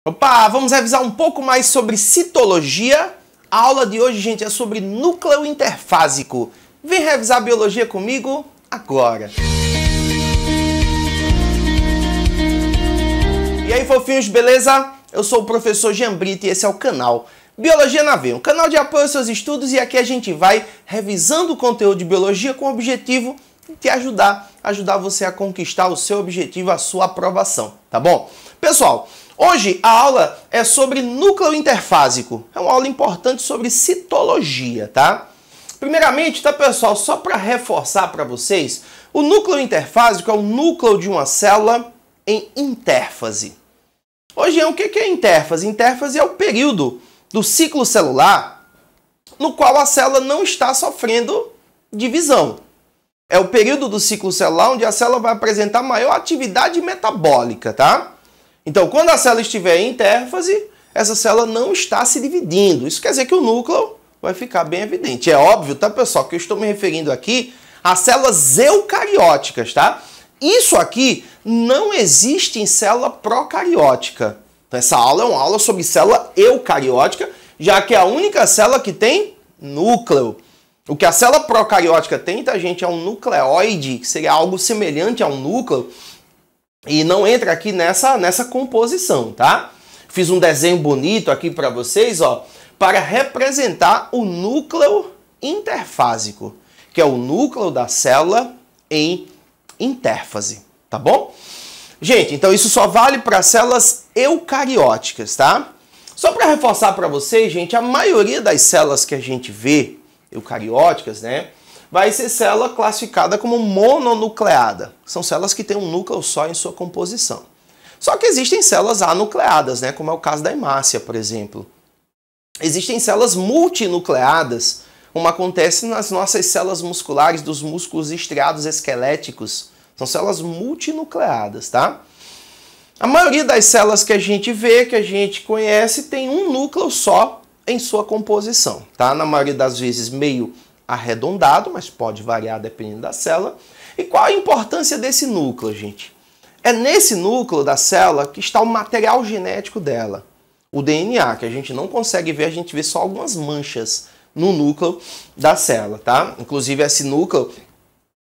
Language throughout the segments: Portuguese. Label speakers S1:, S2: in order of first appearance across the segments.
S1: Opa, vamos revisar um pouco mais sobre citologia. A aula de hoje, gente, é sobre núcleo interfásico. Vem revisar a biologia comigo agora. E aí, fofinhos, beleza? Eu sou o professor Jean Brito e esse é o canal Biologia na Veia, um canal de apoio aos seus estudos, e aqui a gente vai revisando o conteúdo de biologia com o objetivo de te ajudar você a conquistar o seu objetivo, a sua aprovação, tá bom? Pessoal, hoje a aula é sobre núcleo interfásico. É uma aula importante sobre citologia, tá? Primeiramente, tá, pessoal, só para reforçar para vocês, o núcleo interfásico é o núcleo de uma célula em intérfase. Hoje, o que é intérfase? Intérfase é o período do ciclo celular no qual a célula não está sofrendo divisão. É o período do ciclo celular onde a célula vai apresentar maior atividade metabólica, tá? Então, quando a célula estiver em intérfase, essa célula não está se dividindo. Isso quer dizer que o núcleo vai ficar bem evidente. É óbvio, tá, pessoal, que eu estou me referindo aqui às células eucarióticas, tá? Isso aqui não existe em célula procariótica. Então, essa aula é uma aula sobre célula eucariótica, já que é a única célula que tem núcleo. O que a célula procariótica tem, tá, gente, é um nucleóide, que seria algo semelhante a um núcleo, e não entra aqui nessa composição, tá? Fiz um desenho bonito aqui para vocês, ó, para representar o núcleo interfásico, que é o núcleo da célula em intérfase, tá bom? Gente, então isso só vale para células eucarióticas, tá? Só para reforçar para vocês, gente, a maioria das células que a gente vê eucarióticas, né, vai ser célula classificada como mononucleada. São células que têm um núcleo só em sua composição. Só que existem células anucleadas, né, como é o caso da hemácia, por exemplo. Existem células multinucleadas, como acontece nas nossas células musculares dos músculos estriados esqueléticos. São células multinucleadas, tá? A maioria das células que a gente vê, que a gente conhece, tem um núcleo só em sua composição, tá? Na maioria das vezes meio arredondado, mas pode variar dependendo da célula. E qual a importância desse núcleo, gente? É nesse núcleo da célula que está o material genético dela, o DNA, que a gente não consegue ver, a gente vê só algumas manchas no núcleo da célula, tá? Inclusive esse núcleo,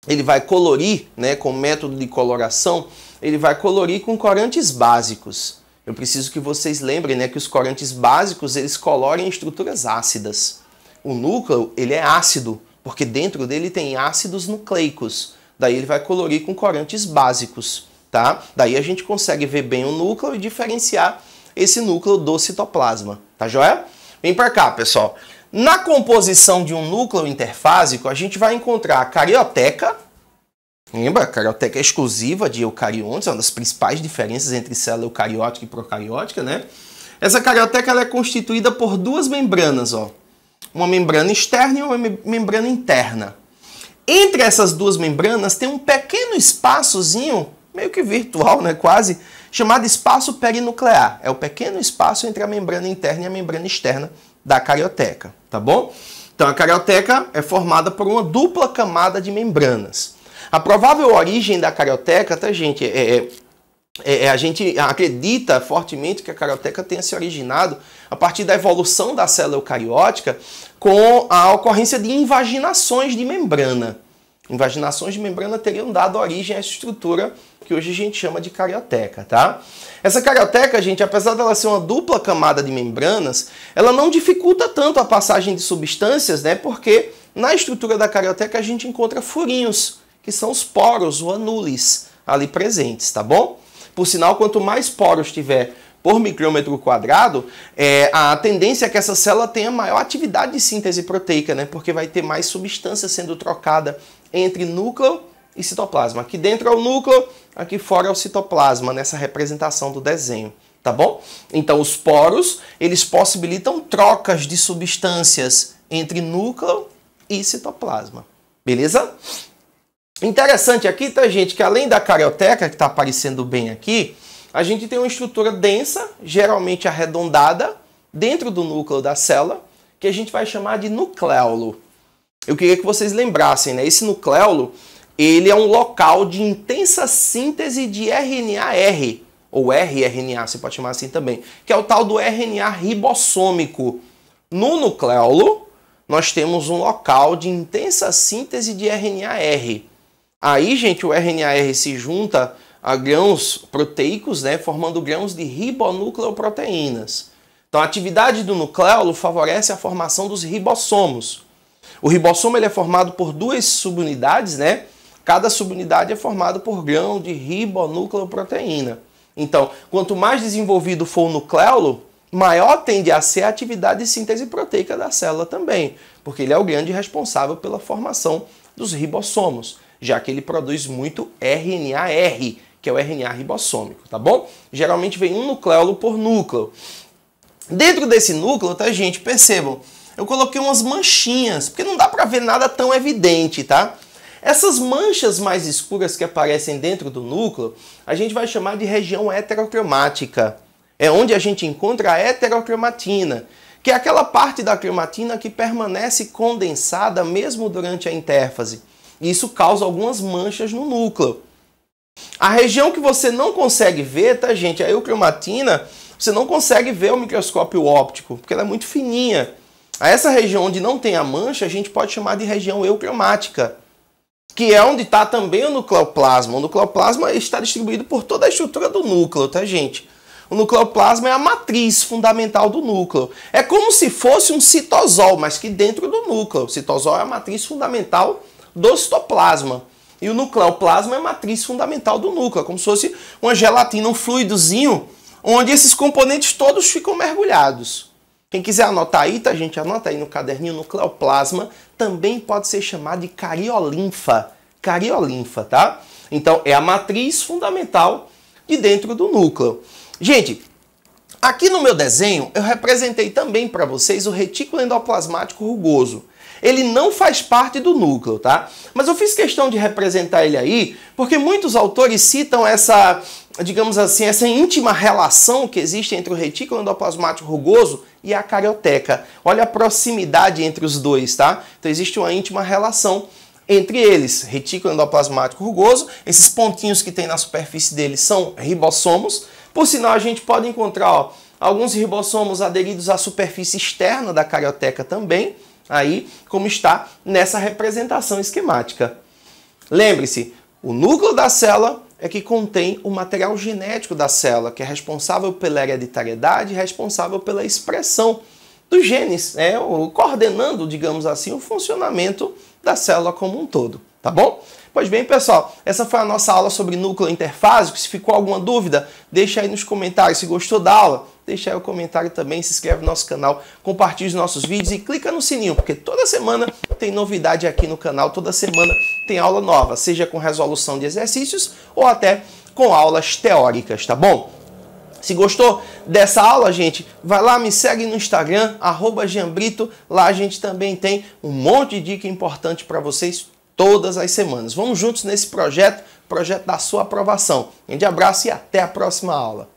S1: ele vai colorir, né, com o método de coloração, ele vai colorir com corantes básicos. Eu preciso que vocês lembrem, né, que os corantes básicos, eles colorem estruturas ácidas. O núcleo, ele é ácido, porque dentro dele tem ácidos nucleicos. Daí ele vai colorir com corantes básicos, tá? Daí a gente consegue ver bem o núcleo e diferenciar esse núcleo do citoplasma, tá joia? Vem para cá, pessoal. Na composição de um núcleo interfásico, a gente vai encontrar a carioteca. Lembra? A carioteca é exclusiva de eucariontes, é uma das principais diferenças entre célula eucariótica e procariótica, né? Essa carioteca ela é constituída por duas membranas, ó. Uma membrana externa e uma membrana interna. Entre essas duas membranas tem um pequeno espaçozinho, meio que virtual, né, quase, chamado espaço perinuclear. É o pequeno espaço entre a membrana interna e a membrana externa da carioteca, tá bom? Então a carioteca é formada por uma dupla camada de membranas. A provável origem da carioteca, tá, gente, a gente acredita fortemente que a carioteca tenha se originado a partir da evolução da célula eucariótica com a ocorrência de invaginações de membrana. Invaginações de membrana teriam dado origem a essa estrutura que hoje a gente chama de carioteca, tá? Essa carioteca, gente, apesar dela ser uma dupla camada de membranas, ela não dificulta tanto a passagem de substâncias, né? Porque na estrutura da carioteca a gente encontra furinhos, que são os poros, ou anules, ali presentes, tá bom? Por sinal, quanto mais poros tiver por micrômetro quadrado, a tendência é que essa célula tenha maior atividade de síntese proteica, né? Porque vai ter mais substância sendo trocada entre núcleo e citoplasma. Aqui dentro é o núcleo, aqui fora é o citoplasma, nessa representação do desenho, tá bom? Então os poros, eles possibilitam trocas de substâncias entre núcleo e citoplasma, beleza? Interessante aqui, tá, gente, que além da carioteca, que está aparecendo bem aqui, a gente tem uma estrutura densa, geralmente arredondada, dentro do núcleo da célula, que a gente vai chamar de nucleolo. Eu queria que vocês lembrassem, né? Esse nucleolo, ele é um local de intensa síntese de RNA-R, ou rRNA, você pode chamar assim também, que é o tal do RNA ribossômico. No nucleolo, nós temos um local de intensa síntese de RNA-R. Aí, gente, o RNA-R se junta a grãos proteicos, né, formando grãos de ribonucleoproteínas. Então, a atividade do nucleolo favorece a formação dos ribossomos. O ribossomo ele é formado por duas subunidades, né? Cada subunidade é formada por grão de ribonucleoproteína. Então, quanto mais desenvolvido for o nucleolo, maior tende a ser a atividade de síntese proteica da célula também, porque ele é o grande responsável pela formação dos ribossomos, já que ele produz muito RNA-R, que é o RNA ribossômico, tá bom? Geralmente vem um nucleolo por núcleo. Dentro desse núcleo, tá, gente? Percebam, eu coloquei umas manchinhas, porque não dá para ver nada tão evidente, tá? Essas manchas mais escuras que aparecem dentro do núcleo, a gente vai chamar de região heterocromática. É onde a gente encontra a heterocromatina, que é aquela parte da cromatina que permanece condensada mesmo durante a intérfase. E isso causa algumas manchas no núcleo. A região que você não consegue ver, tá, gente? A eucromatina, você não consegue ver ao microscópio óptico, porque ela é muito fininha. A essa região onde não tem a mancha, a gente pode chamar de região eucromática, que é onde está também o nucleoplasma. O nucleoplasma está distribuído por toda a estrutura do núcleo, tá, gente? O nucleoplasma é a matriz fundamental do núcleo. É como se fosse um citosol, mas que dentro do núcleo. O citosol é a matriz fundamental do citoplasma. E o nucleoplasma é a matriz fundamental do núcleo, como se fosse uma gelatina, um fluidozinho, onde esses componentes todos ficam mergulhados. Quem quiser anotar aí, tá, gente? Anota aí no caderninho. Nucleoplasma também pode ser chamado de cariolinfa. Cariolinfa, tá? Então, é a matriz fundamental de dentro do núcleo. Gente, aqui no meu desenho, eu representei também para vocês o retículo endoplasmático rugoso. Ele não faz parte do núcleo, tá? Mas eu fiz questão de representar ele aí, porque muitos autores citam essa, digamos assim, essa íntima relação que existe entre o retículo endoplasmático rugoso e a carioteca. Olha a proximidade entre os dois, tá? Então existe uma íntima relação entre eles. Retículo endoplasmático rugoso, esses pontinhos que tem na superfície dele são ribossomos. Por sinal, a gente pode encontrar, ó, alguns ribossomos aderidos à superfície externa da carioteca também, aí como está nessa representação esquemática. Lembre-se, o núcleo da célula é que contém o material genético da célula, que é responsável pela hereditariedade, responsável pela expressão dos genes, né, coordenando, digamos assim, o funcionamento da célula como um todo, tá bom? Pois bem, pessoal, essa foi a nossa aula sobre núcleo interfásico. Se ficou alguma dúvida, deixa aí nos comentários. Se gostou da aula, deixa aí o comentário também, se inscreve no nosso canal, compartilhe os nossos vídeos e clica no sininho, porque toda semana tem novidade aqui no canal, toda semana tem aula nova, seja com resolução de exercícios ou até com aulas teóricas, tá bom? Se gostou dessa aula, gente, vai lá, me segue no Instagram, @Gianbrito. Lá a gente também tem um monte de dica importante para vocês todas as semanas. Vamos juntos nesse projeto da sua aprovação. Um grande abraço e até a próxima aula.